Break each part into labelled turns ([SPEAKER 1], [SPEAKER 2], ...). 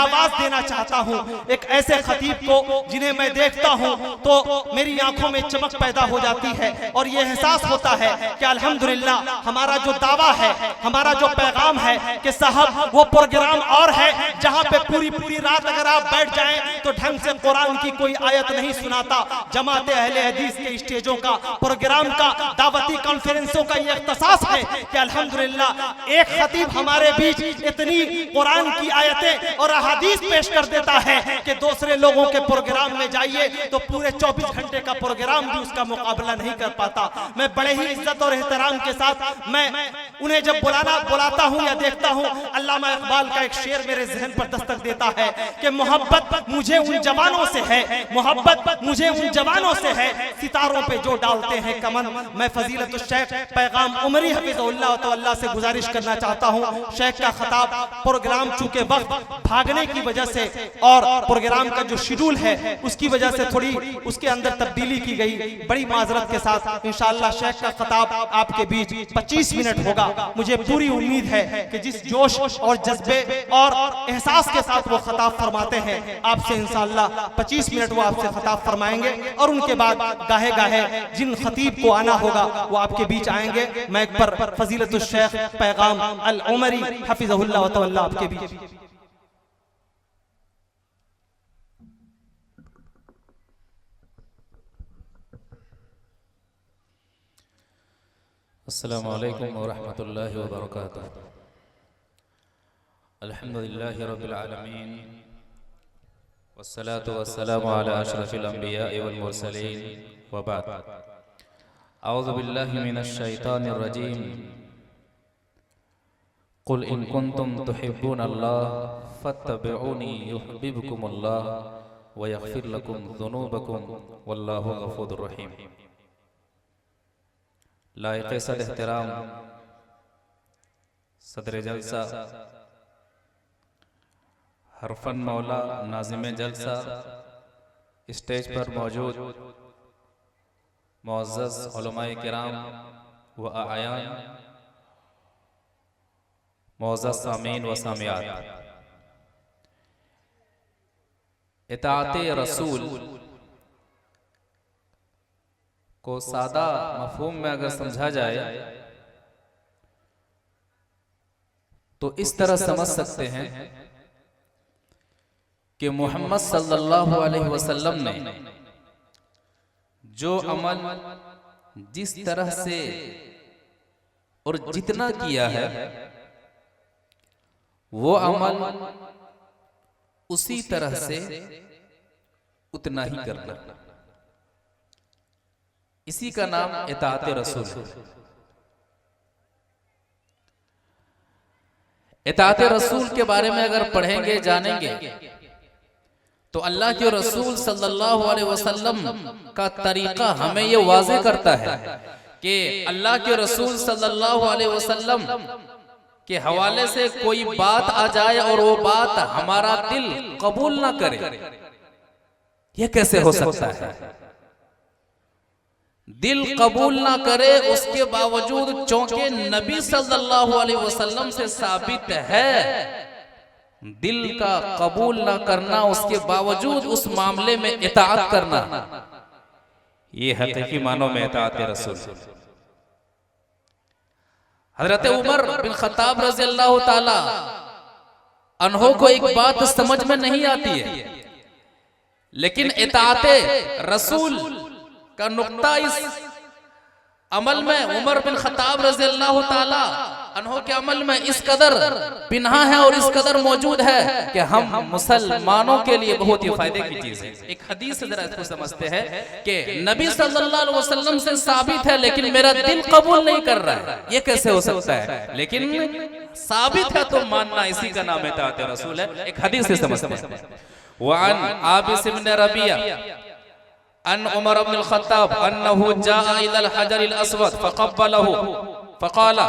[SPEAKER 1] आवाज देना चाहता हूँ एक ऐसे खतीब को जिन्हें मैं देखता हूँ तो मेरी आंखों में चमक पैदा हो जाती है और ये एहसास होता है कि अल्हम्दुलिल्लाह हमारा जो दावा है, हमारा जो पैगाम है कि साहब वो प्रोग्राम और है जहाँ पे पूरी पूरी रात अगर आप बैठ जाएं तो ढंग से कुरान की कोई आयत नहीं सुनाता। जमाते अहले हदीस के स्टेजों का, प्रोग्राम का, दावती कॉन्फ्रेंसों का ये इख्तिसास है कि अल्हम्दुलिल्लाह एक खतीब हमारे बीच इतनी कुरान की आयतें और हदीस पेश कर देता है कि दूसरे लोगों के प्रोग्राम में जाइए तो पूरे 24 घंटे का प्रोग्राम भी उसका मुकाबला नहीं कर पाता। मैं बड़े ही इज्जत और एहतराम के साथ मैं उन्हें जब बुलाता हूँ या देखता हूँ, अल्लामा इकबाल का एक शेर मेरे जहन पर दस्तक देता है कि मोहब्बत मुझे उन जवानों से है, मोहब्बत मुझे उन जवानों से है सितारों पे जो डालते हैं कमन। मैं फजीलत शेख पैगाम उमरी हफिज़हुल्लाह तो अल्लाह से गुजारिश करना चाहता हूँ, शेख का खिताब प्रोग्राम चूंकि वक्त भागने की वजह से और प्रोग्राम का जो शेड्यूल है उसकी वजह से थोड़ी उसके अंदर तब्दीली की गई, बड़ी माजरत के साथ इंशाअल्लाह शेख का खिताब आपके बीच 25 मिनट होगा। मुझे पूरी उम्मीद है कि जिस जोश और जज्बे और एहसास के साथ वो खिताब फरमाते हैं आपसे इंशाअल्लाह 25 मिनट वो आपसे खिताब फरमाएंगे और उनके बाद गाहे गाहे जिन खतीब को आना होगा वो आपके बीच आएंगे। मैं एक पर फजीलत शेख पैगाम अल उमरी हफिज़हुल्लाह व तवल्ला आपके बीच।
[SPEAKER 2] अस्सलामु अलैकुम व रहमतुल्लाहि व बरकातुहू। अल्हम्दुलिल्लाहि रब्बिल आलमीन वस्सलातु वस्सलामु अला अशरफिल अंबियाइ वल मुरसलीन व बाद। अऊज़ु बिल्लाहि मिनश शैतानिर रजीम। कुल इन कुंतुम तुहिब्बूनल्लाह फत्तबिऊनी युहब्बिबकुमुल्लाह व यग़फिर लकुम ज़ुनूबकुम वल्लाहु गफ़ूरुर रहीम। लायक़ सद एहतराम सदर जलसा हरफन मौला नाज़िम जलसा, स्टेज पर मौजूद मुअज़्ज़ज़ उलमाए किराम व आयान, मुअज़्ज़ज़ सामीन व सामियात, इताअते रसूल को सादा मफहूम में अगर समझा जाए तो इस तरह समझ सकते हैं कि मोहम्मद सल्लल्लाहु अलैहि वसल्लम ने जो अमल जिस तरह से और जितना किया है वो अमल उसी तरह से उतना ही करना, इसी का नाम इताअते रसूल। इताअते रसूल के बारे में अगर पढ़ेंगे जानेंगे तो अल्लाह के रसूल सल्लल्लाहु अलैहि वसल्लम का तरीका हमें ये वाज़े करता है कि अल्लाह के रसूल सल्लल्लाहु अलैहि वसल्लम के हवाले से कोई बात आ जाए और वो बात हमारा दिल कबूल ना करे, यह कैसे हो सकता है? दिल कबूल ना करे उसके बावजूद चूंकि नबी सल्लल्लाहु अलैहि वसल्लम से साबित है, दिल का कबूल ना करना उसके बावजूद उस मामले में इताअत करना, ये हकीकी मानो में इताअते रसूल। हजरत उमर बिन खत्ताब रज़ी अल्लाह ताला अन्हो को एक बात समझ में नहीं आती है, लेकिन इताअते रसूल का नुक्ता इस अमल में उमर बिन खत्ताब रज़ी अल्लाह ताला अन्हो के अमल में इस कदर बिन्हा है और इस कदर मौजूद है कि हम मुसलमानों के लिए बहुत ही फायदे की चीज है। एक हदीस से जरा इसको समझते हैं कि नबी सल्लल्लाहु अलैहि वसल्लम से साबित है लेकिन मेरा दिल कबूल नहीं कर रहा है, ये कैसे हो सकता है? लेकिन साबित है तो मानना, इसी का नाम इताअते रसूल है। एक हदीस से समझते हैं। वअन आबिस इब्न रबिया अन उमर इब्न अल-खत्ताब अन्नहु जाअ इलल हजरिल अस्वद फक़ब्बलहु फ़क़ाला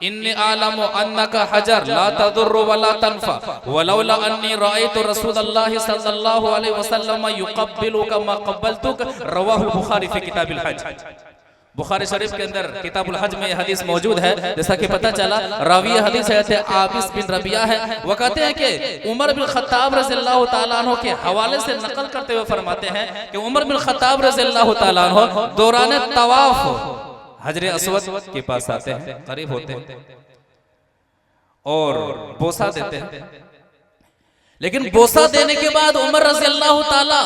[SPEAKER 2] इन्नी आलमु अन्नका हजर ला तदुर्रु वला तनफा वलौला अन्नी रअयतु रसूलल्लाहि सल्लल्लाहु अलैहि वसल्लम युक़ब्बिलुका मा क़ब्बलतुक। रवाहुल बुखारी फी किताबिल हज। बुखारी शरीफ के अंदर किताबुल हज में यह हदीस मौजूद है। जैसा कि पता चला रावी हदीस है आबिस बिन रबिया है। वो कहते हैं कि उमर बिन खत्ताब रज़ियल्लाहु ताला अन्हु के हवाले से नकल करते हुए फरमाते हैं कि उमर बिन खत्ताब रज़ियल्लाहु ताला अन्हु दौरान तवाफ हजरे अस्वद के पास आते हैं, करीब होते हैं और बोसा देते हैं। लेकिन बोसा देने के बाद उमर रज़ियल्लाहु ताला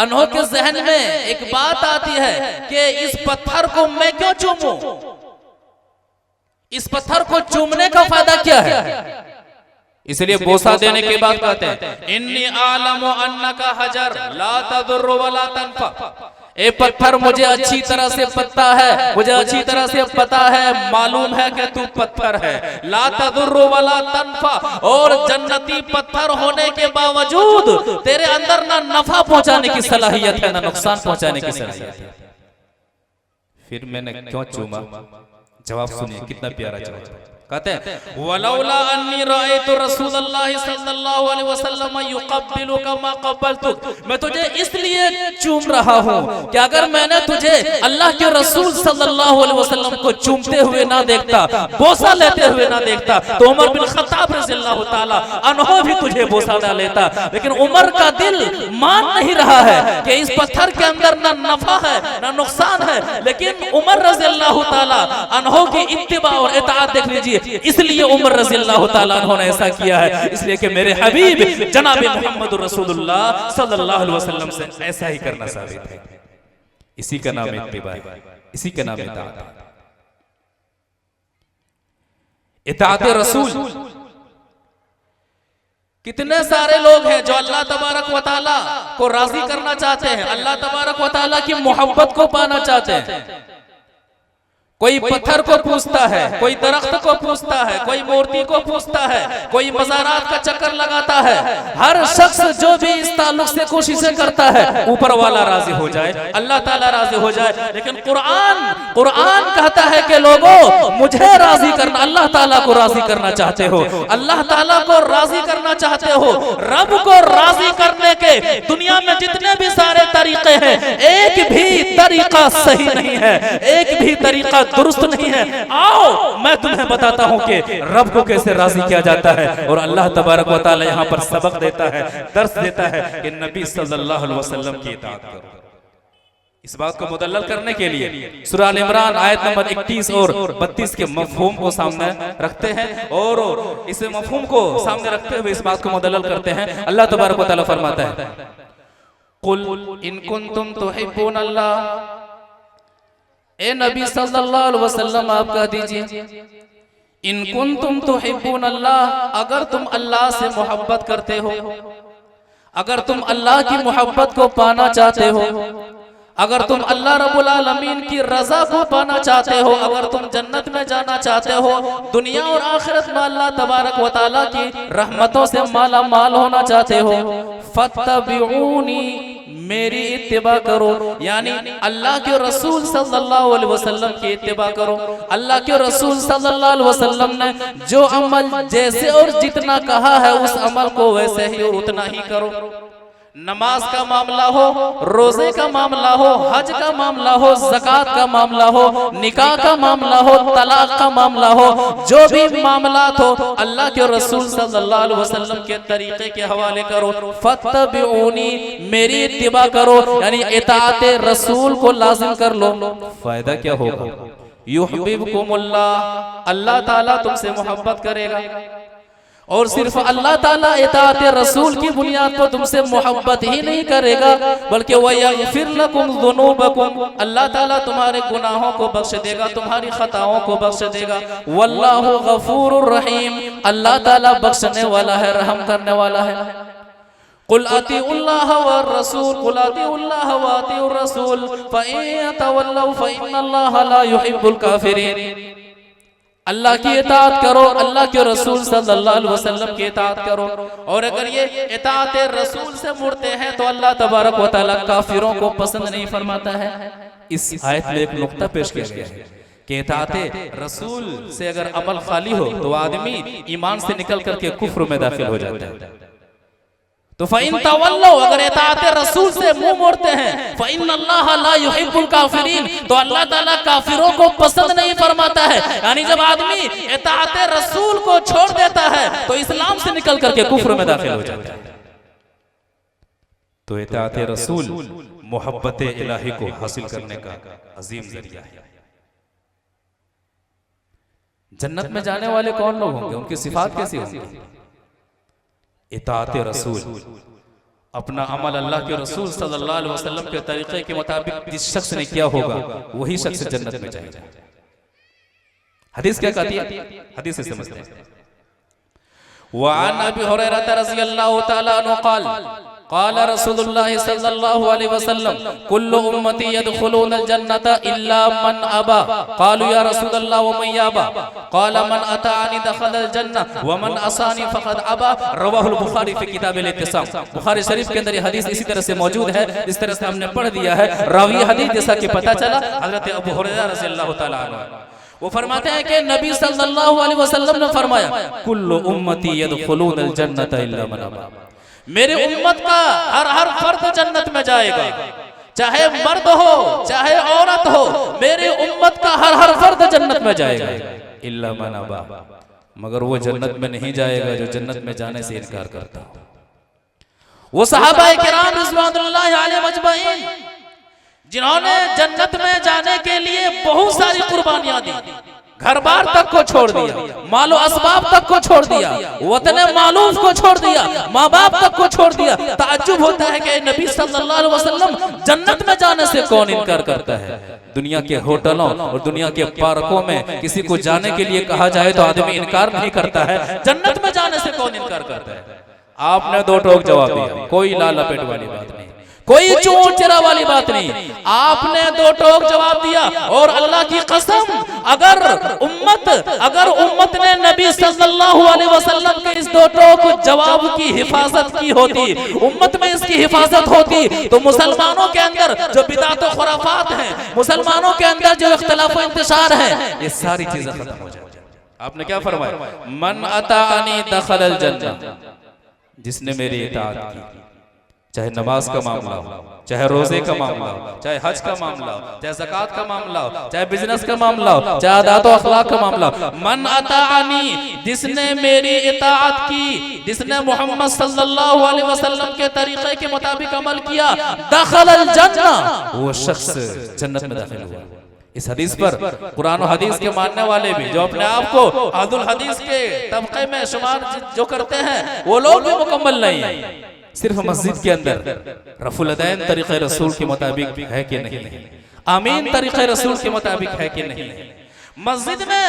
[SPEAKER 2] अन्हु के जहन में एक बात आती है कि इस पत्थर को मैं क्यों चूमूं? इस पत्थर को चूमने का फायदा क्या है? इसलिए बोसा देने के बाद कहते हैं इन्नी आलमु अन्नका हजर ला तदुर्रु वला तनफा। ए पत्थर मुझे अच्छी तरह से पता है, मुझे अच्छी तरह से पता है, मालूम है कि तू पत्थर है। ला तदुर्रु वला तनफा, और जन्नती पत्थर होने के बावजूद तेरे अंदर ना नफा पहुंचाने की सलाहियत है ना नुकसान पहुंचाने की सलाहियत है। फिर मैंने क्यों चूमा? जवाब सुनिए, कितना प्यारा जवाब। कहते हैं वलौला अन्नी रअयतु रसूलल्लाहि सल्लल्लाहु अलैहि वसल्लम युक़ब्बिलुका मा क़ब्बलतुक। मैं तुझे इसलिए चूम रहा हूँ कि अगर मैंने तुझे अल्लाह के रसूल सल्लल्लाहु अलैहि वसल्लम को चूमते हुए ना देखता, बोसा लेते हुए ना देखता, तो उमर बिन खत्ताब रज़ियल्लाहु ताला अन्हु भी तुझे बोसा ना लेता। लेकिन उमर का दिल मान नहीं रहा है कि इस पत्थर के अंदर ना नफा है ना नुकसान है। लेकिन उमर रज़ियल्लाहु ताला अन्हु की इत्तिबा और इताअत देख लीजिए, इसलिए उमर रज़ियल्लाहु ताला अन्हु ने ऐसा किया है। इसलिए कि मेरे हबीब जनाब मोहम्मद रसूलुल्लाह सल्लल्लाहु अलैहि वसल्लम से ऐसा ही करना साबित है। इसी का नाम इत्तिबा है, इसी का नाम इताअत है। इताअत रसूल। कितने सारे लोग हैं जो अल्लाह तबारक व तआला को राजी करना चाहते हैं, अल्लाह तबारक व तआला की मोहब्बत को पाना चाहते हैं। कोई पत्थर को पूछता है, कोई दरख्त को पूछता है, कोई मूर्ति को पूछता है, कोई मज़ारात का चक्कर लगाता है। हर शख्स जो भी इस ताल्लुक से कोशिशें करता है ऊपर वाला राजी हो जाए, अल्लाह ताला राजी हो जाए। लेकिन कुरान कहता है कि लोगों मुझे राजी करना, अल्लाह ताला को राजी करना चाहते हो, अल्लाह ताला को राजी करना चाहते हो, रब को राजी करने के दुनिया में जितने भी सारे तरीके हैं, एक भी तरीका सही नहीं है, एक भी तरीका दुरुस्त नहीं है। आओ मैं तुम्हें बताता हूं कि रब को कैसे राजी किया जाता है। और अल्लाह तबारक व तआला यहां पर सबक देता है, दर्स देता है कि नबी सल्लल्लाहु अलैहि वसल्लम की इताअत करो। इस बात को मुदल्लल करने के लिए सूरह आल इमरान आयत नंबर 31 और 32 के मफहूम को सामने रखते हैं और इस मफहूम को सामने रखते हुए इस बात को मुदल्लल करते हैं। अल्लाह तबारक व तआला फरमाता है कुल इन कुंतुम तुहिब्बूनल्लाह। ए नबी सल्लल्लाहु अलैहि वसल्लम आप कह दीजिए इन कुंतुम तुहिब्बूनल्लाह, अगर तुम अल्लाह से मोहब्बत करते हो, अगर तुम अल्लाह की मोहब्बत को पाना चाहते हो, अगर तुम अल्लाह रब्बुल आलमीन की रजा को पाना चाहते हो, अगर तुम जन्नत में जाना चाहते हो, दुनिया और आखिरत में अल्लाह तबारक व तआला की रहमतों से माला माल होना चाहते हो, फत्तबिऊनी, मेरी इत्तिबा करो। यानी अल्लाह के रसूल सल्लल्लाहु अलैहि वसल्लम की इत्तिबा करो। अल्लाह के रसूल सल्लल्लाहु अलैहि वसल्लम ने जो अमल जैसे और जितना कहा है उस अमल को वैसे ही और उतना ही करो। नमाज का मामला हो, रोजे का मामला हो, हज का मामला हो, ज़कात का मामला हो, निकाह का मामला हो, तलाक का मामला हो, जो भी मामलात हो अल्लाह के रसूल सल्लल्लाहु अलैहि वसल्लम के तरीके के हवाले करो। फत्तबिऊनी, मेरी इत्तिबा करो, यानी इताअत रसूल को लाजिम कर लो। फायदा क्या होगा? युहिब्बुकुमुल्लाह, अल्लाह ताला तुमसे मोहब्बत करेगा। और सिर्फ अल्लाह ताला इताअत रसूल की बुनियाद पर तुमसे मोहब्बत ही नहीं करेगा, बल्कि वयग़फिर लकुम ज़ुनूबकुम, अल्लाह ताला तुम्हारे गुनाहों को बख्श देगा, तुम्हारी खताओं को बख्श देगा। वल्लाहु गफूरुर रहीम, अल्लाह ताला बख्शने वाला है, रहम करने वाला है। कुल अतीउल्लाह व रसूल, कुल अतीउल्लाह व अतीउर रसूल, फ़इन तवल्लव फ़इन्नल्लाह ला युहिब्बुल काफ़िरीन। अल्लाह की इताअत करो, अल्लाह के रसूल सल्लल्लाहु अलैहि वसल्लम की इताअत करो। और अगर ये इताअत रसूल से मुड़ते हैं तो अल्लाह तबारक व तआला काफिरों को पसंद नहीं फरमाता है। इस आयत में एक नुक्ता पेश किया गया है कि इताअत रसूल से अगर अमल खाली हो तो आदमी ईमान से निकल करके कुफ्र में दाखिल हो जाता है। तो फ़इन तवल्लो, अगर इताअत रसूल से मुंह मोड़ते हैं, फ़इन्नल्लाह ला युहिब्बुल काफिरीन, तो अल्लाह ताला काफिरों को पसंद नहीं फरमाता है। यानी जब आदमी इताअत रसूल को छोड़ देता है तो इस्लाम से निकल करके कुफ्र में दाखिल हो जाता है। तो इताअत रसूल मोहब्बत इलाही को हासिल करने का अजीम जरिया है। जन्नत में जाने वाले कौन लोग होंगे, उनकी सिफात कैसी होंगी? इताअत रसूल, अपना अमल अल्लाह के रसूल सल्लल्लाहु अलैहि वसल्लम के तरीके के मुताबिक जिस शख्स ने किया होगा वही शख्स जन्नत में जाएगा। हदीस क्या कहती है? हदीस से समझते हैं। वअन अबी हुरैरा रज़ियल्लाहु तआला अन्हु क़ाल क़ाल रसूलुल्लाह सल्लल्लाहु अलैहि वसल्लम कुल्लु उम्मती यदखुलूनल जन्नता इल्ला मन अबा क़ालू या रसूलल्लाह व मन याबा क़ाल मन अताअनी दखलल जन्नह व मन असानी फ़क़द अबा। रवाहुल बुखारी फ़ी किताबिल इत्तिसाम। बुखारी शरीफ के अंदर ये हदीस इसी तरह से मौजूद है, इस तरह से हमने पढ़ दिया है। रावी हदीस जैसा कि पता चला हज़रत अबू हुरैरा रज़ियल्लाहु तआला अन्हु, वो फरमाते हैं कि नबी सल्लल्लाहु अलैहि वसल्लम ने फरमाया कुल्लु उम्मती यदखुलूनल जन्नता इल्ला मन अबा, मेरे उम्मत का हर फर्द जन्नत में जाएगा, चाहे मर्द हो चाहे औरत हो, मेरे उम्मत का हर फर्द जन्नत में जाएगा इल्ला मन अबा, मगर वो जन्नत में नहीं जाएगा जो जन्नत में जाने से इनकार करता हो। वो सहाबाए किराम रिज़वानुल्लाहि अलैहिम अजमईन जिन्होंने जन्नत में जाने के लिए बहुत सारी कुर्बानियां दी, घर बार तक को छोड़ दिया, मालो असबाब तक को छोड़ दिया, वतन मालूम को छोड़ दिया, माँ बाप तक को छोड़ दिया। ताज्जुब होता है कि नबी सल्लल्लाहु अलैहि वसल्लम जन्नत में जाने से कौन इनकार करता है? दुनिया के होटलों और दुनिया के पार्कों में किसी को जाने के लिए कहा जाए तो आदमी इनकार नहीं करता है, जन्नत में जाने से कौन इनकार करता है? आपने दो टोक जवाब दिया, कोई लाल लपेट वाली बात नहीं, कोई चोर चरा वाली बात नहीं, आपने दो टोक जवाब दिया। और अल्लाह की कसम, अगर उम्मत ने नबी सल्लल्लाहु अलैहि वसल्लम के इस दो टोक जवाब की हिफाजत की होती, उम्मत में इसकी हिफाजत होती, तो मुसलमानों के अंदर जो बिदात और खुराफात हैं, मुसलमानों के अंदर जो इख्तिलाफ और इंतशार है, ये सारी चीजें खत्म हो जाती। आपने क्या फरमाया? मन अताअनी दखलल जन्नह, जिसने मेरी इताअत की, चाहे नमाज का मामला हो, चाहे रोजे का मामला हो, चाहे हज का मामला हो, चाहे ज़कात का मामला हो, चाहे बिजनेस का मामला हो, चाहे आदात और अखलाक का मामला हो, मन अताअनी, जिसने मेरी इताअत की, जिसने मोहम्मद सल्लल्लाहु अलैहि वसल्लम के तरीके के मुताबिक अमल किया, दखलल जन्नह, वो शख्स जन्नत में दाखिल हुआ। इस हदीस पर कुरान और हदीस के मानने वाले भी, जो अपने आप को अहलुल हदीस के तबके में शुमार जो करते हैं, वो लोग भी मुकम्मल नहीं है। सिर्फ मस्जिद के अंदर रफुल अदैन तरीक़े रसूल के मुताबिक है कि नहीं, आमीन तरीक़े रसूल के मुताबिक है कि नहीं। मस्जिद में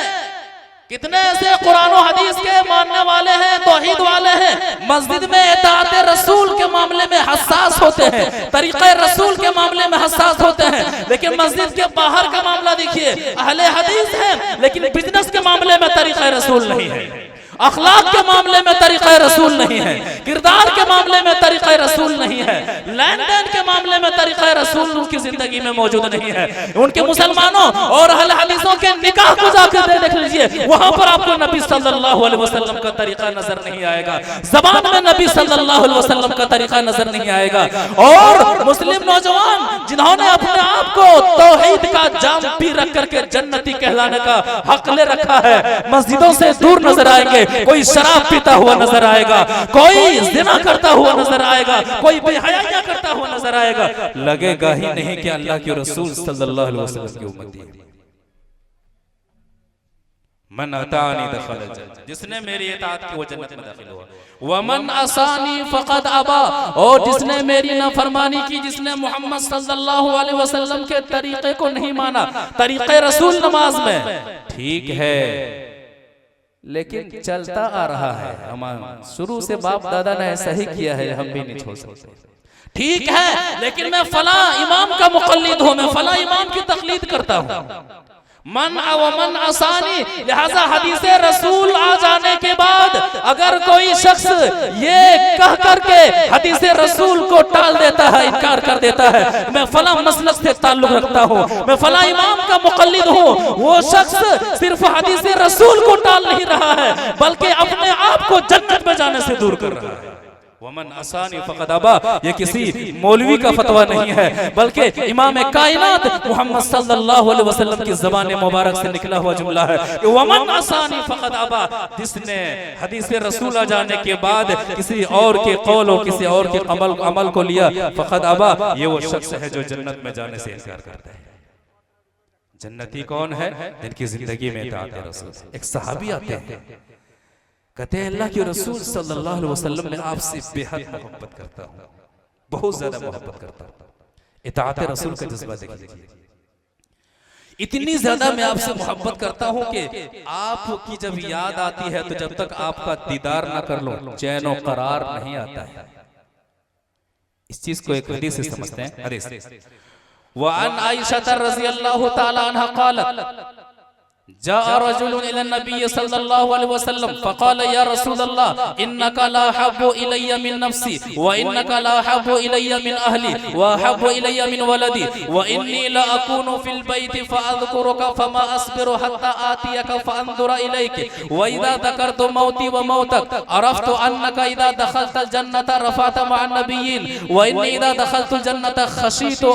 [SPEAKER 2] कितने ऐसे कुरान और हदीस के मानने वाले हैं, तौहीद वाले हैं, मस्जिद में इताअत रसूल के मामले में हसास होते हैं, तरीक़े रसूल के मामले में हसास होते हैं, लेकिन मस्जिद के बाहर का मामला देखिए, अहले हदीस हैं लेकिन बिजनेस के मामले में तरीक़े रसूल नहीं है, अखलाक के मामले में तरीक़े रसूल नहीं है, किरदार के मामले में तरीक़े रसूल नहीं है, लेन देन के मामले में तरीक़े रसूल उनकी जिंदगी में मौजूद नहीं है। उनके मुसलमानों और अहले हदीसों के निकाह को जाकर देख लीजिए, वहां पर आपको नबी सल्लल्लाहु अलैहि वसल्लम का तरीक़ा नजर नहीं आएगा, ज़बान में नबी सल्लल्लाहु अलैहि वसल्लम का तरीक़ा नजर नहीं आएगा। और मुस्लिम नौजवान जिन्होंने अपने आप को तौहीद का जाम पी रख करके जन्नती कहलाने का हक ले रखा है, मस्जिदों से दूर नजर आएंगे, कोई शराब पीता हुआ नजर आएगा, कोई ज़िना करता हुआ नजर आएगा, कोई बेहयाइयां करता हुआ नजर आएगा, लगेगा ही नहीं कि अल्लाह के रसूल सल्लल्लाहु अलैहि वसल्लम की उम्मती है। मन अताअनी दखलल जन्नह, जिसने मेरी इताअत की वो जन्नत में दाखिल हुआ। वमन असानी फ़क़द अबा, और जिसने मेरी नाफरमानी की, जिसने मोहम्मद सल्लल्लाहु अलैहि वसल्लम के तरीके को नहीं माना, तरीके रसूल नमाज में ठीक है लेकिन चलता आ रहा है, हम शुरू से बाप दादा ने ऐसा ही किया है, हम भी नहीं छोड़ सकते, ठीक है, लेकिन मैं फला इमाम का मुक़ल्लिद हूं, मैं फला इमाम की तक़लीद करता हूं, मन अवमन आसानी। लिहाजा हदीस रसूल आ जाने के बाद अगर कोई शख्स ये कह करके हदीस रसूल को टाल देता है, इनकार कर देता है, मैं फला मसलक से ताल्लुक रखता हूँ, मैं फला इमाम का मुक़ल्लिद हूँ, वो शख्स सिर्फ हदीस रसूल को टाल नहीं रहा है बल्कि अपने आप को जन्नत में जाने से दूर कर रहा है। वमन आसानी फ़क़द अबा, ये किसी मौलवी का फतवा नहीं है बल्कि इमाम कायनात मोहम्मद सल्लल्लाहु अलैहि वसल्लम की ज़बान मुबारक से निकला हुआ जुमला है कि वमन आसानी फ़क़द अबा, जिसने हदीस रसूल आ जाने के बाद किसी और के कौल और किसी और के अमल को लिया, फ़क़द अबा, ये वो शख्स है जो जन्नत में जाने से इनकार करता है। जन्नती कौन है? जिनकी जिंदगी में इताअत रसूल। एक सहाबी आते हैं, कहते हैं अल्लाह के रसूल सल्लल्लाहु अलैहि वसल्लम ने आपसे बेहद मोहब्बत करता हूँ, बहुत ज्यादा मोहब्बत करता हूँ। इताअत रसूल का जज्बा देखिए, इतनी ज्यादा मैं आपसे मोहब्बत करता हूँ कि आपकी जब याद आती है तो जब तक आपका दीदार ना कर लो चैन और करार नहीं आता है। इस चीज को एक हदीस से समझते हैं। हदीस वअन आयशा रज़ियल्लाहु तआला अन्हा क़ालत जाअ रजुलुन इला नबी सल्लल्लाहु अलैहि वसल्लम फ़क़ाल या रसूलल्लाह इन्नका ला हब्बु इलय्या मिन नफ्सी व इन्नका ला हब्बु इलय्या मिन अहली व हब्बु इलय्या मिन वलदी व इन्नी ला अकूनु फिल बैति फ़अज़कुरुका फमा अस्बिरु हत्ता आतियका फ़अंज़ुरा इलैक व इज़ा ज़करतु मौती व मौतक अरफ़्तु अन्नका इज़ा दख़लतल जन्नता रफ़अत मअन नबिय्यीन व इन्नी इज़ा दख़लतुल जन्नता ख़शीतु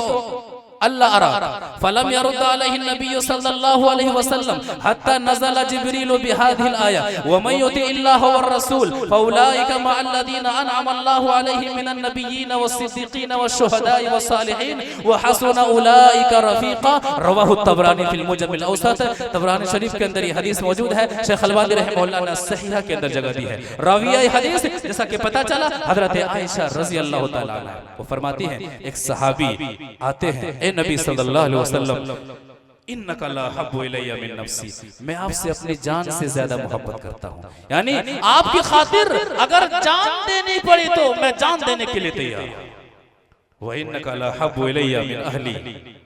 [SPEAKER 2] अल्लाह अरा फलम यरुद अलैहि नबी सल्लल्लाहु अलैहि वसल्लम हत्ता नज़ल जिब्रील बिहादिल आया व मन युति इल्लाह व रसूल फउलाइका मअल्लज़ीना अनअमा अल्लाहु अलैहिम मिनन नबिय्यीन वस्सिद्दीक़ीन वश्शुहदाኢ वस्सालिहीन व हसुन उलाइका रफ़ीक़ा। रवाहु तबरानी फिल मुजम्मिल औसत। तबरानी शरीफ के अंदर ये हदीस मौजूद है। शेख अलबानी रहमहुल्लाह ने सहीहा के अंदर जगह दी है। राविया हदीस जैसा कि पता चला हजरत आयशा रज़ियल्लाहु तआला अन्हा, वो फरमाती हैं एक सहाबी आते हैं, नबी सल्लल्लाहु अलैहि वसल्लम इन्नका ला हब्बु इलय्या मिन नफ्सी, मैं आपसे अपनी जान से ज्यादा मोहब्बत करता हूँ, यानी आपकी खातिर अगर जान देनी पड़ी तो मैं जान देने के लिए तैयार हूँ। व इन्नका ला हब्बु इलय्या मिन अहली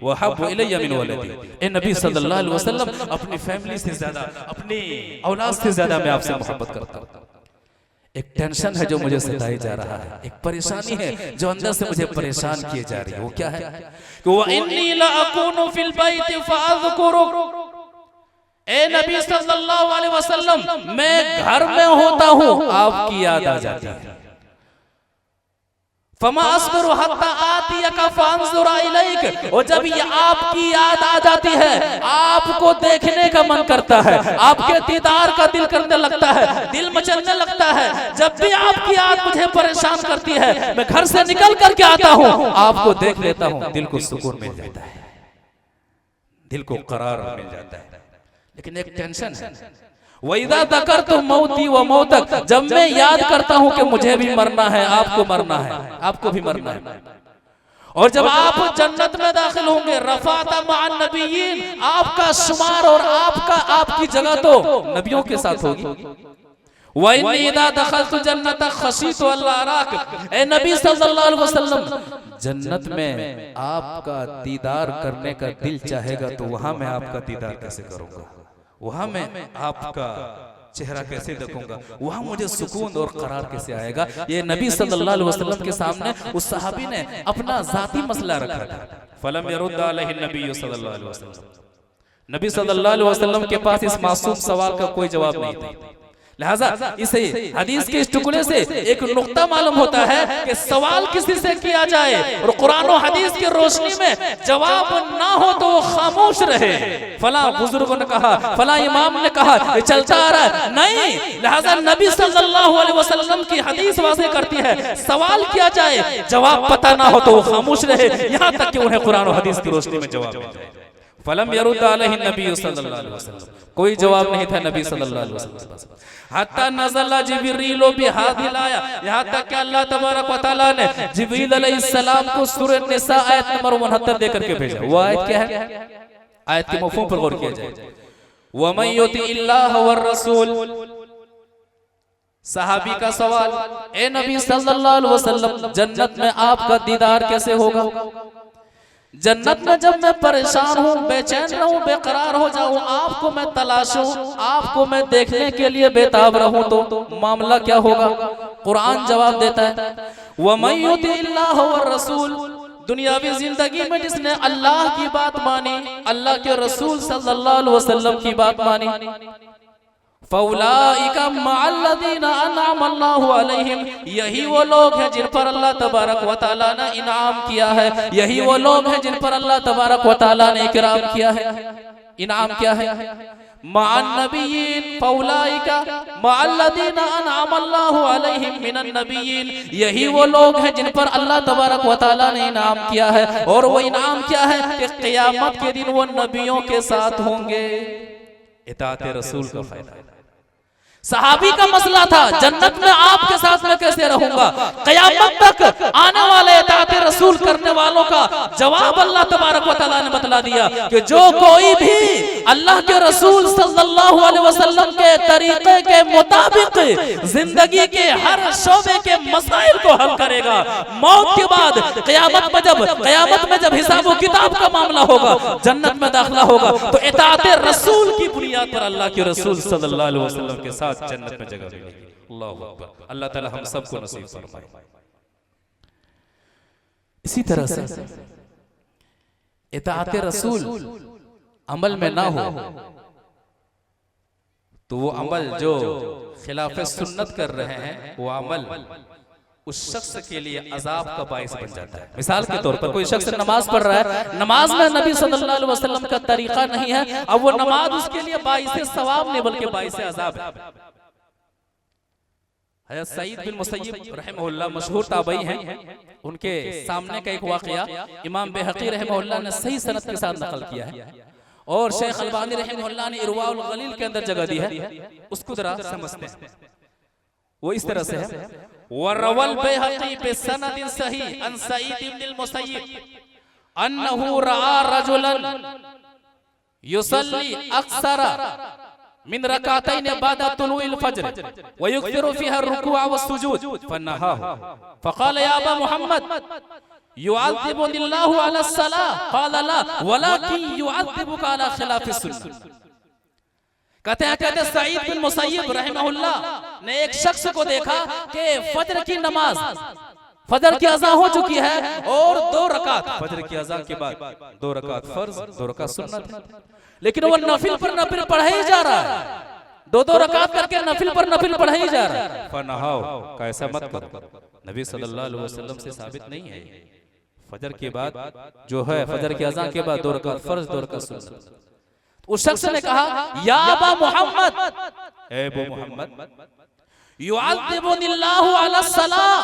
[SPEAKER 2] व हब्बु इलय्या मिन वलदी, ए नबी सल्लल्लाहु अलैहि वसल्लम अपनी फैमिली से ज्यादा, अपनी औलाद से ज्यादा मैं आपसे मोहब्बत करता हूँ। एक टेंशन है जो मुझे सताई जा रहा है, एक परेशानी है जो अंदर से मुझे परेशान किए जा रही है। वो क्या है कि व इन्नी ला अकूनु फिल बैति फ़अज़कुरु, ए नबी सल्लल्लाहु अलैहि वसल्लम मैं घर में होता हूँ आपकी याद आ जाती है। फमा अस्बिरु हत्ता आतियका फ़अंज़ुरा इलैक, और जब ये आपकी याद आ जाती है आपको देखने का मन करता है, आपके दीदार का दिल करने लगता है, दिल मचलने लगता है। जब भी आपकी याद मुझे परेशान करती है मैं घर से निकल करके आता हूँ, आपको देख लेता हूँ, दिल को सुकून मिल जाता है, दिल को करार मिल जाता है। लेकिन एक टेंशन है, वइज़ा ज़करतु मौती व मौतक, जब मैं याद करता हूं कि मुझे भी मरना है, आपको मरना है, आपको भी मरना है, और जब आप जन्नत में दाखिल होंगे रफ़अत मअन नबिय्यीन, आपका शुमार और आपकी जगह तो नबियों के साथ होगी। व इन्नी इज़ा दख़लतु जन्नत ख़शीतु अल्ला अराक, ए नबी सल्लल्लाहु अलैहि वसल्लम जन्नत में आपका दीदार करने का दिल चाहेगा तो वहां मैं आपका दीदार कैसे करूंगा, वहां मैं आपका चेहरा कैसे देखूंगा, वहां मुझे सुकून और करार कैसे आएगा। ये नबी सल्लल्लाहु अलैहि वसल्लम के सामने उस सहाबी ने अपना जाती मसला रखा था। फलम यरुद अलैहि नबी सल्लल्लाहु अलैहि वसल्लम, नबी सल्लल्लाहु अलैहि वसल्लम के पास इस मासूम सवाल का कोई जवाब नहीं था। लिहाजा इसे हदीस के इस टुकड़े से एक नुक्ता मालूम होता है कि सवाल किसी से किया जाए और कुरान और हदीस की रोशनी में जवाब ना हो तो वो खामोश रहे। फला बुजुर्गों ने कहा, फला इमाम ने कहा, ये चलता आ रहा है, नहीं। लिहाजा नबी सल्लल्लाहु अलैहि वसल्लम की हदीस वाज़े करती है, सवाल किया जाए जवाब पता ना हो तो वो खामोश रहे, यहाँ तक कि उन्हें कुरान और हदीस की रोशनी में जवाब मिल जाए। फलम यरुद अलैहि नबी सल्लल्लाहु अलैहि वसल्लम, कोई जवाब नहीं था नबी सल्लल्लाहु अलैहि वसल्लम। हत्ता नज़ला जिब्रील बिहादिल आया, यहाँ तक कि अल्लाह तबारक व तआला ने जिब्रील अलैहिस्सलाम को सूरह निसा आयत नंबर 69 देकर के भेजा। वो आयत क्या है? आयत के मफ़हूम पर गौर किया जाए। व मन युति इल्लाह व रसूल, सहाबी का सवाल, ए नबी सल्लल्लाहु अलैहि वसल्लम जन्नत में आपका दीदार कैसे होगा? जन्नत में जब मैं परेशान हूँ, बेचैन रहूं, बेकरार हो जाऊं, आपको मैं तलाशूं, आपको मैं देखने के लिए बेताब रहूं, तो मामला क्या होगा? कुरान जवाब देता है, वमन युतिइल्लाह व रसूल, दुनियावी जिंदगी में जिसने अल्लाह की बात मानी, अल्लाह के रसूल सल्लल्लाहु अलैहि वसल्लम की बात मानी, फौलाइका मअल्लज़ीना अनअम अल्लाहु अलैहिम, यही वो लोग हैं जिन पर अल्लाह तबारक व तआला ने इनाम किया है, यही वो लोग हैं जिन पर अल्लाह तबारक व तआला ने इकराम किया है। इनाम क्या है? मअन नबिय्यीन, फौलाइका मअल्लज़ीना अनअम अल्लाहु अलैहिम मिनन नबिय्यीन, यही वो लोग हैं जिन पर अल्लाह तबारक व तआला ने इनाम किया है। और वो इनाम क्या है कि क़यामत के दिन वो नबियों के साथ होंगे। इताअत रसूल का फायदा। सहाबी का मसला था, जन्नत में आपके साथ में कैसे रहूंगा? क़यामत तक आने वाले इताअत रसूल करने वालों का जवाब अल्लाह तबारक व तआला ने बतला दिया कि जो कोई भी अल्लाह के रसूल सल्लल्लाहु अलैहि वसल्लम के तरीके के मुताबिक जिंदगी के हर शोबे के मसाइल को हल करेगा, मौत के बाद क़यामत में जब हिसाब व किताब का मामला होगा, जन्नत में दाखिला होगा, तो इताअत रसूल की बुनियाद पर अल्लाह के रसूल सल्लल्लाहु अलैहि वसल्लम के साथ जन्नत में जगह मिलेगी। अल्लाहू अकबर। अल्लाह ताला हम सबको नसीब फरमाए। इसी तरह से इताअत रसूल अमल में ना हो तो वो अमल जो खिलाफ सुन्नत कर रहे हैं, वो अमल उस शख्स के लिए अजाब का बाइस बन जाता है। मिसाल के तौर पर कोई शख्स नमाज पढ़ रहा है, नमाज में नबी सल्लल्लाहु अलैहि वसल्लम का तरीका नहीं है, अब वो नमाज उसके लिए बाइस सवाब नहीं बल्कि बाइस अजाब है। हज़रत सईद बिन मुसय्यब रहमहुल्लाह मशहूर ताबई हैं, उनके सामने का एक वाकया इमाम बैहक़ी रहमहुल्लाह ने सही सनद के साथ नकल किया है, और शेख अलबानी रहमहुल्लाह ने इरवाउल गलील के अंदर जगह दी है। उसको जरा समझते हैं। वो इस तरह से है, वरवल बैहक़ी बिसनदिन सही अन सईद इब्न मुसय्यब अन्नहु रआ रजुलन युसल्ली अक्सरा मिन रकातैन बादा तुलुइल फज्र व युक्थिरु फीहा रुकुअ व सुजूद फनहाहु फक़ाल या अबा मुहम्मद युअज़्ज़िबुनिल्लाहु अला सलाह क़ाल ला वलाकिन युअज़्ज़िबुका अला खिलाफ सुन्नह। कहते हैं सईद बिन मुसय्यब रहमहुल्लाह ने एक शख्स को देखा कि फजर की नमाज, फजर की अज़ान हो चुकी है और 2 रकात फजर की अज़ान के बाद 2 रकात फर्ज 2 रकात सुन्नत है, लेकिन वो नफिल पर नफिल पढ़ा ही जा रहा है, 2-2 रकात करके नफिल पर नफिल पढ़ा ही जा रहा है। फनहाओ का ऐसा मत करो, नबी सल्लल्लाहु अलैहि वसल्लम से साबित नहीं है। फजर के बाद जो है, फजर की अज़ान के बाद 2 रकात फर्ज 2 रकात सुन्नत। उस शख्स ने कहा या अबा मुहम्मद, ए अबू मुहम्मद, युअज़्ज़िबुनिल्लाहु अला सलाह,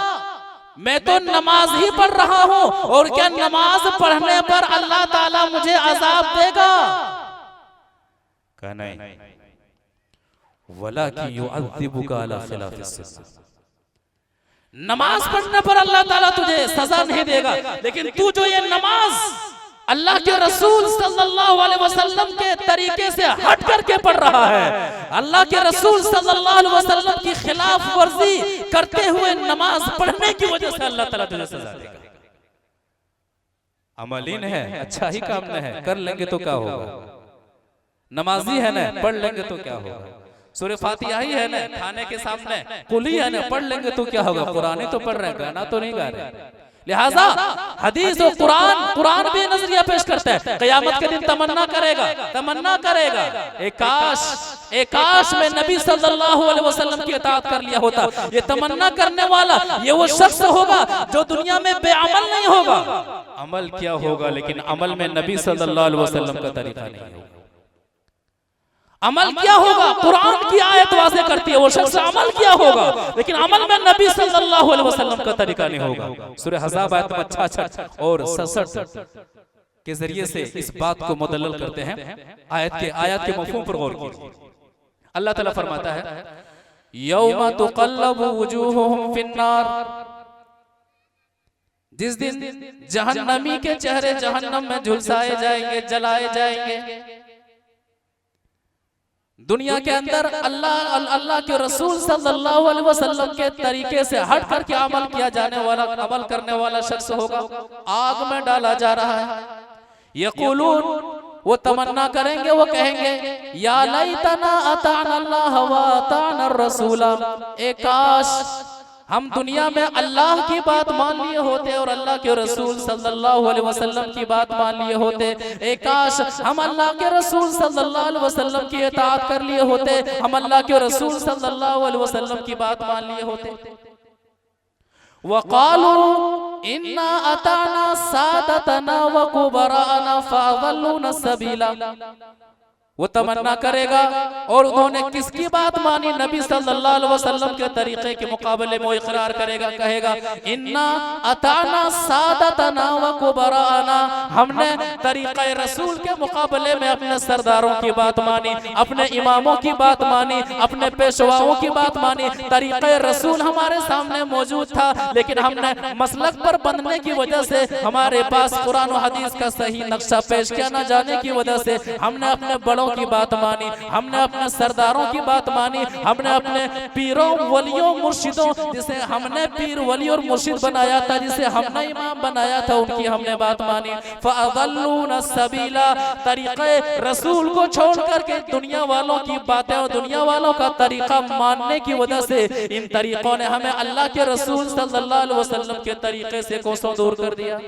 [SPEAKER 2] मैं तो नमाज ही पढ़ रहा हूं, और क्या नमाज पढ़ने पर अल्लाह ताला मुझे अजाब देगा? कहा नहीं, वलाकिन युअज़्ज़िबुका अला खिलाफ सुन्नह, नमाज पढ़ने पर अल्लाह ताला तुझे सजा नहीं देगा, लेकिन तू जो ये नमाज अल्लाह के रसूल सल्लल्लाहु अलैहि वसल्लम के तरीके से हट करके पढ़ रहा है, अल्लाह के रसूल सल्लल्लाहु अलैहि वसल्लम की खिलाफ वर्जी करते हुए नमाज पढ़ने की वजह से अल्लाह ताला तुझे सजा देगा। अमलीन है, अच्छा ही काम न है, कर लेंगे तो क्या होगा? नमाजी है ना, पढ़ लेंगे तो क्या होगा? सूरह फातिहा ही है ना, खाने के सामने कुली है ना, पढ़ लेंगे तो क्या होगा? कुरान ही तो पढ़ रहे हैं, गाना तो नहीं गा रहे। लिहाजा हदीस और कुरान भी नजरिया पेश करता है। क़यामत के दिन तमन्ना करेगा एक काश में नबी सल्लल्लाहु अलैहि वसल्लम की इताअत कर लिया होता। ये तमन्ना करने वाला ये वो शख्स होगा जो दुनिया में बेअमल नहीं होगा। अमल क्या होगा? लेकिन अमल में नबी सल्लल्लाहु अलैहि वसल्लम का तरीका नहीं होगा। अमल क्या होगा? कुरान की आयत वाज़े करती है, वो शख्स अमल क्या होगा, लेकिन अमल में नबी सल्लल्लाहु अलैहि वसल्लम का तरीका नहीं होगा। सूरह अहज़ाब आयत 66 और 67 के जरिए से इस बात को मुदल्लल करते हैं। आयत के मफ़हूम पर गौर कीजिए। अल्लाह ताला फरमाता है यौमा तुक़ल्लबु वुजूहुहुम फिन्नार, जिस दिन जहन्नमी के चेहरे जहन्नम में झुलसाए जाएंगे, जलाए जाएंगे। दुनिया के अंदर अल्लाह के रसूल सल्लल्लाहु अलैहि वसल्लम के तरीके से हट करके अमल किया जाने वाला, अमल करने वाला शख्स होगा, आग में डाला जा रहा है। यक़ूलून, वो तमन्ना करेंगे, वो कहेंगे या लैतना अताना अल्लाह व अताना रसूला, काश हम दुनिया में अल्लाह की बात मान लिए होते और अल्लाह के रसूल सल्लल्लाहु अलैहि वसल्लम की बात मान लिए होते। काश हम अल्लाह के रसूल सल्लल्लाहु अलैहि वसल्लम की इताअत कर लिए होते, हम अल्लाह के रसूल सल्लल्लाहु अलैहि वसल्लम की बात मान लिए होते। वक़ालू इन्ना अताना सादतना व कुबराना फ़अज़ल्लूना सबीला, वो तमन्ना करेगा और उन्होंने किसकी बात मानी? नबी सल्लल्लाहु अलैहि वसल्लम के तरीके के मुकाबले में इकरार करेगा, कहेगा इन्ना अताना सादतना व कुबराना, हमने तरीक़े रसूल के मुकाबले में अपने सरदारों की बात मानी, अपने इमामों की बात मानी, अपने पेशवाओं की बात मानी। तरीक़े रसूल हमारे सामने मौजूद था, लेकिन हमने मसलक पर बंधने की वजह से, हमारे पास कुरान और हदीस का सही नक्शा पेश किया न जाने की वजह से हमने अपने बड़ों की बात मानी, हमने अपने सरदारों की बात मानी, हमने अपने पीरों वलियों मुर्शिदों, जिसे हमने पीर वली और मुर्शिद बनाया था, जिसे हमने इमाम बनाया था, उनकी हमने बात मानी। फ़अज़ल्लूना सबीला, तरीक़े रसूल को छोड़ करके दुनिया वालों की बातें और दुनिया वालों का तरीका मानने की वजह से इन तरीकों ने हमें अल्लाह के रसूल सल्लल्लाहु अलैहि वसल्लम के तरीके से कोसों दूर कर दिया।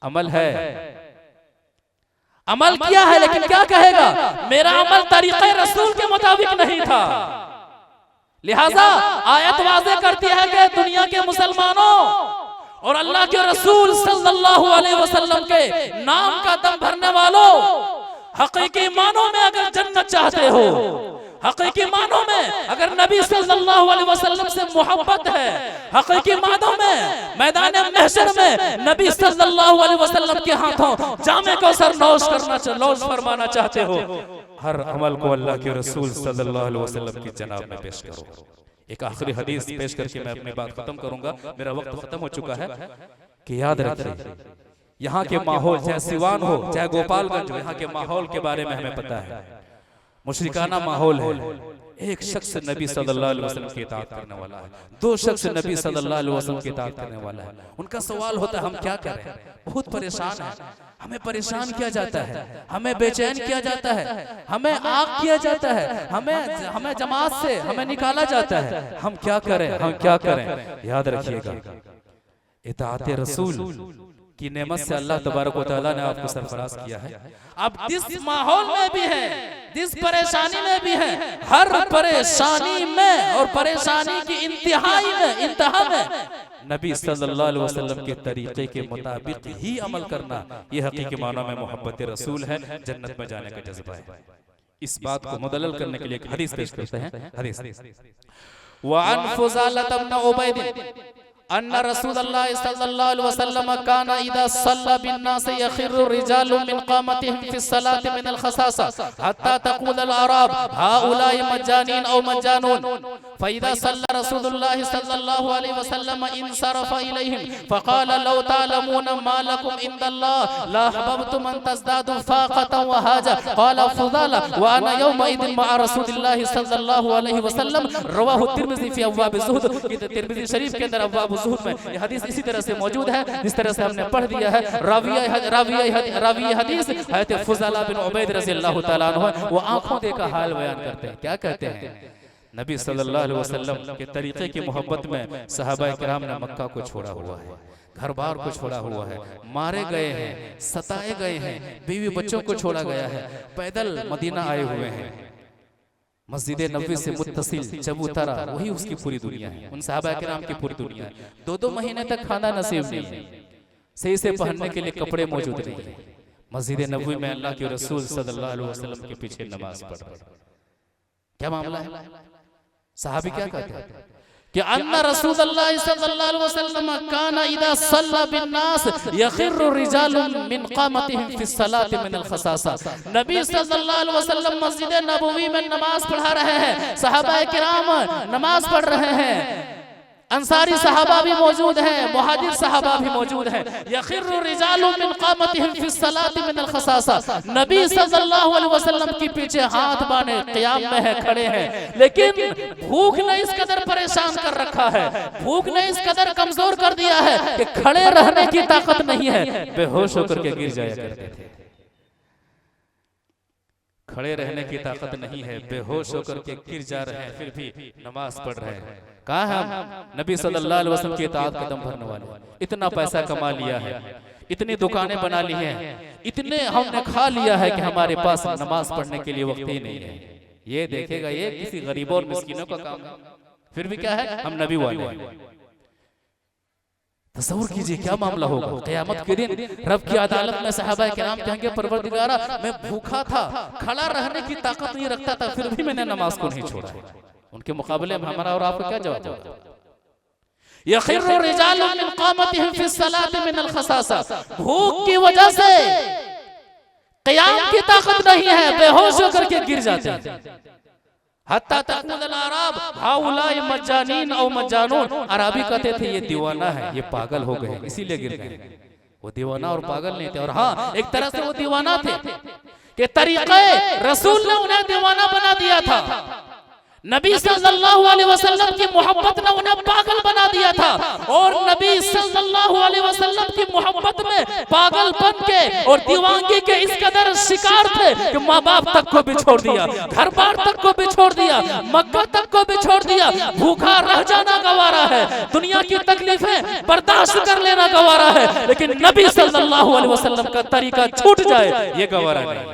[SPEAKER 2] अमल है, अमल किया है, लेकिन क्या कहेगा? मेरा अमल तरीक़े रसूल के मुताबिक नहीं था। लिहाजा आयत वाज़े करती है कि दुनिया के मुसलमानों और अल्लाह के रसूल सल्लल्लाहु अलैहि वसल्लम के नाम का दम भरने वालों, हकीकी मानों में अगर जन्नत चाहते हो, हकीकी मानों में अगर नबी सल्लल्लाहु अलैहि वसल्लम से मोहब्बत है, हकीकी मानों में मैदान महशर में नबी सल्लल्लाहु अलैहि वसल्लम के हाथों जामे कौसर नौश फरमाना चाहते हो, हर अमल को अल्लाह के रसूल सल्लल्लाहु अलैहि वसल्लम की जनाब में पेश करो। एक आखिरी हदीस पेश करके मैं अपनी बात खत्म करूंगा, मेरा वक्त खत्म हो चुका है। कि याद रखिए, यहाँ के माहौल, चाहे सिवान हो चाहे गोपालगंज हो, यहाँ के माहौल के बारे में हमें पता है, मुशरिकाना माहौल है। एक शख्स नबी सल्लल्लाहु अलैहि वसल्लम की इताअत करने वाला है, दो शख्स नबी सल्लल्लाहु अलैहि वसल्लम की इताअत करने वाला है। उनका सवाल होता है हम क्या करें? बहुत परेशान है, हमें परेशान किया जाता है, हमें बेचैन किया जाता है, हमें आग किया जाता है, हमें जमात से हमें निकाला जाता है, हम क्या करें? हम क्या करें? याद रखिएगा, इताअत रसूल की नेमत से अल्लाह तबारक व तआला ने आपको सरफराज किया है। अब जिस माहौल में भी है, जिस परेशानी में भी है, हर परेशानी में और परेशानी की इंतहा में नबी सल्लल्लाहु अलैहि वसल्लम के तरीके के मुताबिक ही अमल करना, ये हकीकी माना में मोहब्बत रसूल है, जन्नत में जाने का जज्बा है। इस बात को मुदल्लल करने के लिए एक हदीस पेश करते हैं। हदीस वअन फुज़ालत इब्न उबैद अन्ना रसूलुल्लाह सल्लल्लाहु अलैहि वसल्लम काना इदा सल्ला बिन्नास यखिरु रिजालु मिन क़ामतिहिम फी सलाति मिन अल-खसासा हत्ता तक़ूल अल-अराब हाउलाई मज्जानीन औ मज्जानून फइदा सल्ला रसूलुल्लाह सल्लल्लाहु अलैहि वसल्लम इनसरफ़ा इलैहिम फ़क़ाल लौ तअलमून मा लकुम इंदल्लाह ला हबबतुम अन तज़दादु फ़ाक़तन व हाजा क़ाल फुज़ाला व अना यौमइदिन मअ रसूलिल्लाह सल्लल्लाहु अलैहि वसल्लम रवाहु तिर्मिज़ी फ़ी अब्वाब ज़ुहद। तिर्मिज़ी शरीफ के अंदर अब्वाब ज़ुहद में यह हदीस इसी तरह से मौजूद है जिस तरह से हमने पढ़ दिया है। रावी हदीस हज़रत फुज़ाला बिन उबैद रज़ियल्लाहु तआला अन्हु, वो आंखों देखा हाल बयान करते हैं। क्या कहते हैं? नबी सल्लल्लाहु अलैहि वसल्लम के तरीके की मोहब्बत में सहाबा किराम ने मक्का को छोड़ा हुआ है, घर बार को छोड़ा हुआ है, मारे गए हैं, सताए गए हैं, बीवी बच्चों को छोड़ा गया है, पैदल मदीना आए हुए हैं। मस्जिद नबवी से मुत्तसिल चबूतरा वही उसकी पूरी दुनिया है, उन सहाबा किराम की पूरी दुनिया है। 2-2 महीने तक खाना नसीब नहीं है, सही से पहनने के लिए कपड़े मौजूद नहीं है। मस्जिद नबवी में अल्लाह के रसूल सल्लल्लाहु अलैहि वसल्लम के पीछे नमाज पढ़ रहे। क्या मामला है? सहाबी क्या कहते हैं कि अन्ना रसूलुल्लाह सल्लल्लाहु अलैहि वसल्लम काना इदा सल्ला बिन्नास यखिरु रिजालुन मिन क़ामतिहिम फी सलाति मिन अल-खसासा। नबी सल्लल्लाहु अलैहि वसल्लम मस्जिद नबवी में नमाज पढ़ा रहे हैं, सहाबा किराम नमाज पढ़ रहे हैं। अंसारी सहाबा भी मौजूद हैं, मुहाजिर सहाबा भी मौजूद हैं। यखिर्रु रिजालु मिन क़ामतिहिम फी सलाति मिन अल खसासा, नबी सल्लल्लाहु अलैहि वसल्लम के पीछे हाथ बांधे क़याम में है, खड़े हैं, लेकिन भूख ने इस कदर परेशान कर रखा है, भूख ने इस कदर कमजोर कर दिया है कि खड़े रहने की ताकत नहीं है, बेहोश होकर के गिर जाया करते थे। खड़े रहने की ताकत नहीं है, बेहोश होकर के गिर जा रहे हैं, फिर भी नमाज पढ़ रहे हैं। कहाँ हम नबी सल्लल्लाहु अलैहि वसल्लम की इताअत कदम भरने वाले, इतना पैसा कमा लिया है, इतनी दुकानें बना ली हैं, इतने हमने खा लिया है कि हमारे पास नमाज पढ़ने के लिए वक्त ही नहीं है। ये देखेगा ये किसी गरीबों और मिस्कीनों का काम है, फिर भी क्या है, हम नबी वाले हैं। तसव्वुर कीजिए क्या मामला होगा क़यामत के दिन रब की अदालत में सहाबा किराम कहेंगे परवरदिगारा मैं भूखा था, खड़ा रहने की ताकत नहीं रखता था, फिर भी मैंने नमाज को नहीं छोड़ा। उनके मुकाबले में हमारा और आपका क्या जवाब होगा? यखिर्रु रिजालु मिन क़ामतिहिम फी सलाति मिन अल खसासा, भूख की वजह से क़याम की ताकत नहीं है, बेहोश होकर के गिर जाते हैं। हत्ता तक़ूल अल अराब हाउलाई मज्जानीन औ मज्जानून, अराबी कहते थे ये दीवाना है, ये पागल हो गए, इसीलिए गिर गए। वो दीवाना और पागल नहीं थे, और हाँ एक तरह से वो दीवाना थे कि तरीक़े रसूल ने उन्हें दीवाना बना दिया था, नबी सल्लल्लाहु अलैहि वसल्लम की मोहब्बत ने उन्हें पागल बना दिया था, और नबी सल्लल्लाहु अलैहि वसल्लम की मोहब्बत में पागल बन के और दीवानगी के इस कदर शिकार थे कि माँ बाप तक को भी छोड़ दिया, घर बार तक को भी छोड़ दिया, मक्का तक को भी छोड़ दिया। भूखा रह जाना गवारा है, दुनिया की तकलीफें बर्दाश्त कर लेना गवारा है, लेकिन नबी सल्लल्लाहु अलैहि वसल्लम का तरीका छूट जाए ये गवारा नहीं।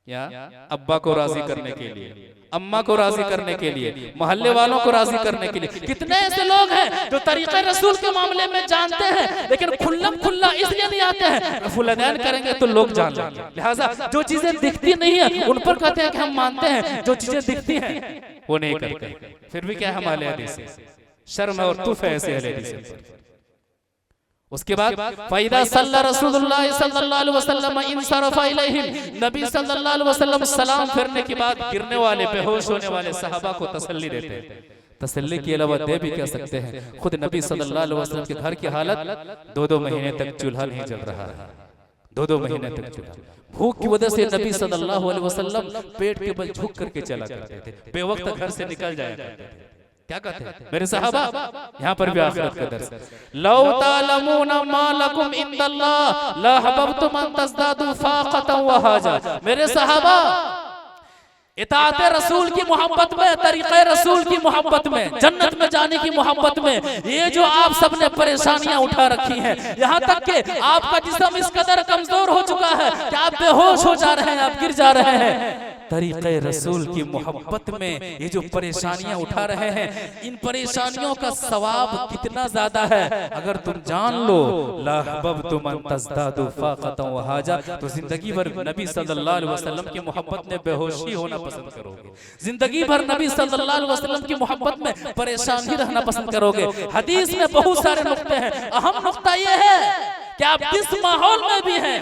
[SPEAKER 2] या अब्बा को राजी करने के लिए, अम्मा को राजी करने के लिए, मोहल्ले वालों को राजी करने के लिए, कितने ऐसे लोग हैं जो तरीक़े रसूल के मामले में जानते हैं लेकिन खुल्लम खुल्ला इसलिए नहीं आते हैं, फुलदैन करेंगे तो लोग जान लेंगे, लिहाजा जो चीजें दिखती नहीं है उन पर कहते हैं कि हम मानते हैं, जो चीजें दिखती हैं वो नहीं करते। फिर भी क्या है हमारे हदीस से शर्म और तुफ है ऐसे हदीस। उसके बाद फ़ैदा सल्ला रसूलुल्लाह सल्लल्लाहु अलैहि वसल्लम इंसरफा इलैहिम, नबी सल्लल्लाहु अलैहि वसल्लम सलाम फिरने के बाद गिरने वाले बेहोश होने वाले सहाबा को तसल्ली देते हैं। तसल्ली के अलावा दे भी कह सकते हैं, खुद नबी सल्लल्लाहु अलैहि वसल्लम के घर की हालत 2-2 महीने तक चूल्हा नहीं जल रहा है, 2-2 महीने तक चूल्हा। भूख की वजह से नबी सल्लल्लाहु अलैहि वसल्लम पेट के बल झुक करके चला करते थे, बेवक्त घर से निकल जाया करते थे। क्या कहते हैं मेरे सहाबा, यहाँ पर भी आखिरत का दर्स, लौ तालमूना मा लकुम इंदल्लाह ला हबबतुम अन तज़दादु फाक़तन व हाजा। मेरे सहाबा इताअते रसूल की मोहब्बत में, तरीक़े रसूल की मोहब्बत में, जन्नत में जाने की मोहब्बत में, ये जो आप सबने परेशानियां उठा रखी हैं, यहाँ तक कि आपका जिस्म इस कदर कमजोर हो चुका है कि आप बेहोश हो जा रहे हैं, आप गिर जा रहे हैं, तरीक़े रसूल की मोहब्बत में ये जो परेशानियां उठा रहे हैं, इन परेशानियों का सवाब कितना ज्यादा है अगर तुम जान लो। ला हबबतुम अन तज़दादु फाक़तन व हाजा, तो जिंदगी भर नबी सल्लल्लाहु अलैहि वसल्लम की मोहब्बत में बेहोशी होना पसंद करोगे, जिंदगी भर नबी सल्लल्लाहु अलैहि वसल्लम की मोहब्बत में परेशान ही रहना पसंद करोगे। हदीस में बहुत सारे नुक्ते हैं, अहम नुक्ता ये है कि आप जिस माहौल में भी हैं,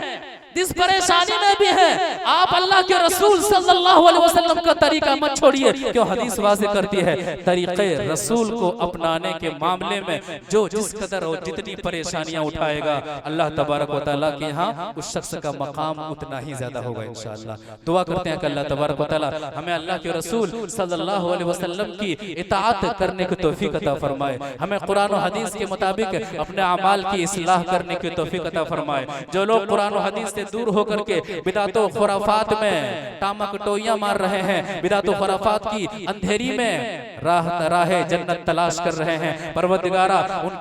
[SPEAKER 2] जिस परेशानी में भी है, आप अल्लाह के रसूल सल्लल्लाहु अलैहि वसल्लम का तरीका मत छोड़िए, क्यों हदीस वाज़ेह करती है तरीक़े रसूल को अपनाने के मामले में जो जिस कदर और जितनी परेशानियां उठाएगा, अल्लाह तबारक व तआला के यहाँ उस शख्स का मकाम उतना ही ज्यादा होगा इंशाअल्लाह। दुआ करते हैं कि अल्लाह तबारक व तआला हमें अल्लाह के रसूल सल्लल्लाहु अलैहि वसल्लम की इताअत करने की तौफीक अता फरमाए, हमें कुरान और हदीस के मुताबिक अपने अमाल की इस्लाह करने की तौफीक अता फरमाए। जो लोग कुरान और हदीस दूर होकर के बिदातो खुराफात में टामक टोइयां मार रहे हैं, बिदातो खुराफात की अंधेरी में राह जन्नत तलाश कर रहे हैं, परवरदिगारा उन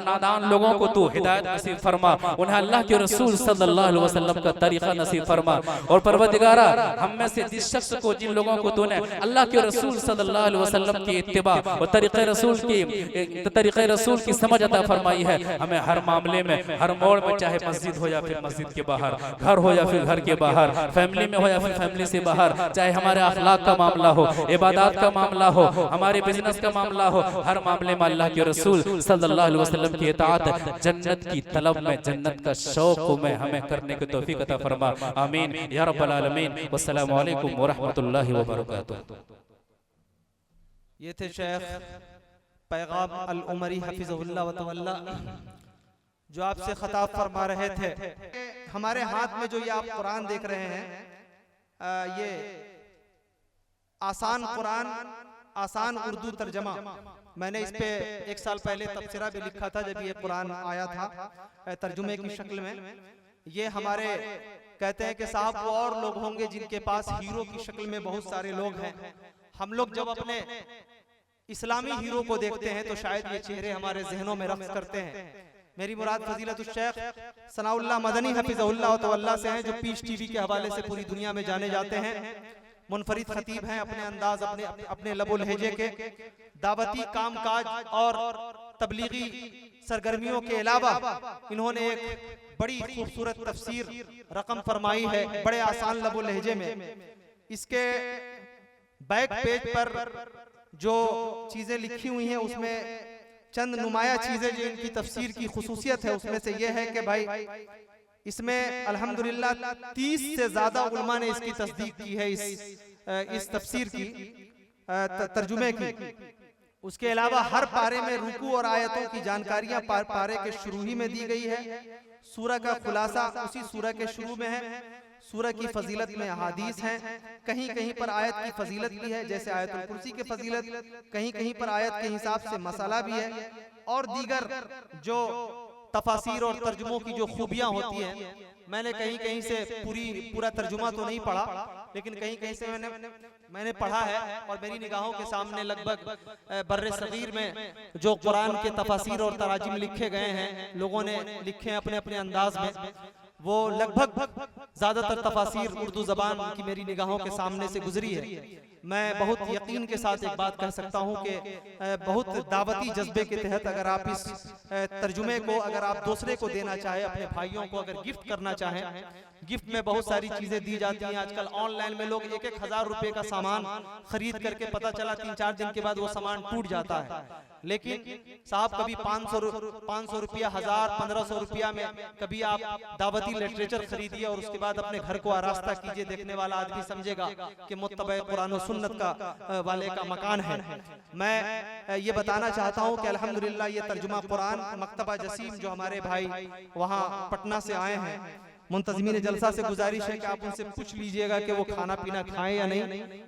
[SPEAKER 2] नादान लोगों को तू हिदायत नसीब फरमा, उन्हें अल्लाह के रसूल सल्लल्लाहु अलैहि वसल्लम का तरीका नसीब फरमा। और परवरदिगारा हम में से जिस शख्स को, जिन लोगों को तूने अल्लाह के रसूल सल्लल्लाहु अलैहि वसल्लम की इत्तिबा और तरीक़े रसूल की समझ अता फरमाई है, हमें हर मामले में, हर मोड़ में, चाहे मस्जिद हो या फिर मस्जिद के बाहर, घर हो या फिर घर के बाहर, फैमिली में हो या फिर फैमिली से बाहर, चाहे हमारे अखलाक का मामला हो, इबादत का मामला हो, हमारे बिजनेस का मामला हो, हर मामले में अल्लाह के रसूल सल्लल्लाहु अलैहि वसल्लम की इताअत, जन्नत की तलब में, जन्नत का शौक में हमें करने की तौफीक अता फरमा। आमीन या रब्बल आलमीन। वस्सलामु अलैकुम व रहमतुल्लाहि व बरकातुहू।
[SPEAKER 1] ये थे शेख पैगाम अल उमरी हफिज़हुल्लाह व तवल्ला जो आपसे खताब फरमा रहे थे। हमारे हाथ में जो ये आप कुरान देख रहे हैं, ये आसान कुरान, आसान उर्दू तर्जमा। मैंने इस पे 1 साल पहले तबसरा भी लिखा था जब ये कुरान आया था तर्जुमे की शक्ल में। ये हमारे कहते हैं कि साहब वो और लोग होंगे जिनके पास हीरो की शक्ल में बहुत सारे लोग हैं। हम लोग जब अपने इस्लामी हीरो को देखते हैं तो शायद ये चेहरे हमारे जहनों में रक्स करते हैं। मेरी मुराद फजीलतुल शेख सनाउल्लाह मदनी हफिज़हुल्लाह तवल्ला से हैं, जो पीस टीवी के हवाले से पूरी दुनिया में जाने जाते हैं। मुनफरिद खतीब हैं, अपने अंदाज, अपने लबो लहजे के, दावती कामकाज और तबलीगी सरगर्मियों के अलावा इन्होंने एक बड़ी खूबसूरत तफसीर रकम फरमाई है, बड़े आसान लबो लहजे में। इसके बैक पेज पर जो चीजें लिखी हुई हैं उसमें चंद नुमाया चीजें जो इनकी तफसीर की खुसूसियत है उसमें से यह है कि भाई इसमें अल्हम्दुलिल्लाह 30 से ज्यादा उलमा ने इसकी तस्दीक की है, इस तफसीर की तर्जुमे की। उसके अलावा हर पारे में रुकू और आयतों की जानकारियां पारे के शुरू ही में दी गई है। सूरह का खुलासा उसी सूरह के शुरू में है। सूरह की फजीलत में अहादीस हैं, कहीं कहीं पर आयत की फजीलत भी है, जैसे आयतुल कुर्सी की फजीलत, कहीं कहीं पर आयत के हिसाब से मसाला भी है, और दीगर जो तफासीर और तर्जुमों की जो खूबियां होती हैं। मैंने कहीं कहीं से पूरा तर्जुमा तो नहीं पढ़ा, लेकिन कहीं कहीं से मैंने पढ़ा है, और मेरी निगाहों के सामने लगभग बर्रे सगीर में जो कुरान के तफासीर और तराजिम लिखे गए हैं, लोगों ने लिखे हैं अपने अपने अंदाज में, वो लगभग ज्यादातर तफासीर उर्दू जबान की मेरी निगाहों के सामने से गुजरी है। मैं बहुत यकीन के साथ एक बात कह सकता हूं कि बहुत दावती जज्बे के तहत अगर आप इस तर्जुमे को अगर आप दूसरे को देना चाहें, अपने भाइयों को अगर गिफ्ट करना चाहें, गिफ्ट में बहुत सारी चीजें दी जाती हैं। आजकल ऑनलाइन में लोग 1-1 हज़ार रुपए का सामान खरीद करके पता चला 3-4 दिन के बाद वो सामान टूट जाता है। लेकिन साहब कभी 500 रुपया, 1000, 1500 रुपया में कभी आप दावती लिटरेचर खरीदिए और उसके बाद अपने घर को आरास्ता कीजिए। देखने वाला आदमी समझेगा कि मुत्तबा कुरान और सुन्नत का वाले का मकान है। मैं ये बताना चाहता हूँ कि अल्हम्दुलिल्लाह ये तर्जुमा कुरान मकतबा जसीम जो हमारे भाई वहाँ पटना से आए हैं, मुंतज़िमीन जलसा से गुजारिश है कि आप उनसे पूछ लीजिएगा कि वो खाना पीना खाएं या नहीं।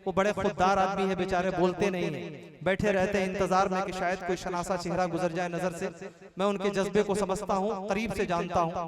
[SPEAKER 1] वो बड़े खुददार आदमी है, बेचारे बोलते नहीं हैं, बैठे रहते हैं इंतजार में कि शायद कोई शनासा चेहरा गुजर जाए नजर से। मैं उनके जज्बे को समझता हूँ, करीब से जानता हूँ।